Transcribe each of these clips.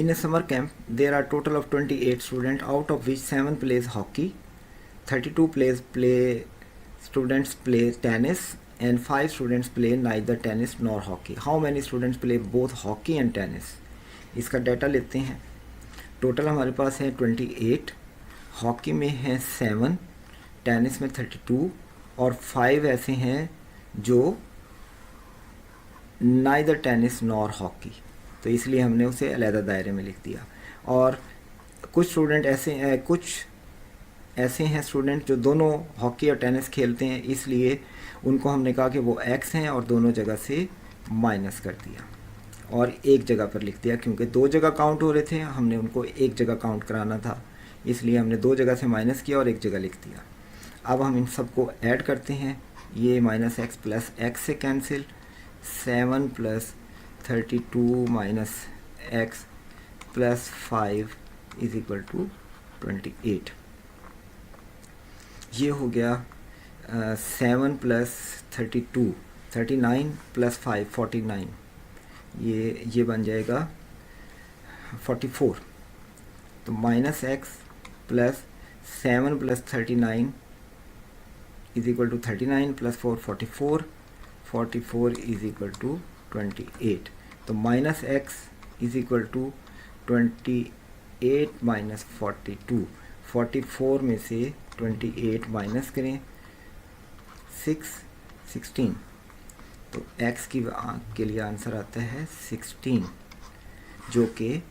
In a summer camp, there are total of 28 students, out of which 7 plays hockey, 32 students play tennis, and 5 students play neither tennis nor hockey. How many students play both hockey and tennis? इसका data लेते हैं. Total हमारे पास है 28, hockey में है 7, tennis में 32 और 5 ऐसे हैं जो नाइदर टेनिस नॉर हॉकी, तो इसलिए हमने उसे अलहदा दायरे में लिख दिया. और कुछ स्टूडेंट ऐसे हैं स्टूडेंट जो दोनों हॉकी और टेनिस खेलते हैं, इसलिए उनको हमने कहा कि वो एक्स हैं और दोनों जगह से माइनस कर दिया और एक जगह पर लिख दिया. क्योंकि 2 जगह काउंट हो रहे थे, हमने उनको एक जगह काउंट कराना था, इसलिए हमने 2 जगह से माइनस किया और एक जगह लिख दिया. अब हम इन सबको ऐड करते हैं. ये माइनस एक्स प्लस एक्स से cancel, 7 plus 32 minus x plus 5 is equal to 28. ये हो गया 7 प्लस 32 39 प्लस 5 49, ये बन जाएगा 44. तो minus x plus 7 plus 39 is equal to 39 plus 4 44 is equal to 28. तो minus x is equal to 28 minus 42. 44 में से 28 माइनस करें 16. तो x के लिए आंसर आता है 16, जो कि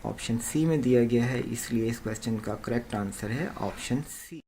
ऑप्शन सी में दिया गया है. इसलिए इस क्वेश्चन का करेक्ट आंसर है ऑप्शन सी.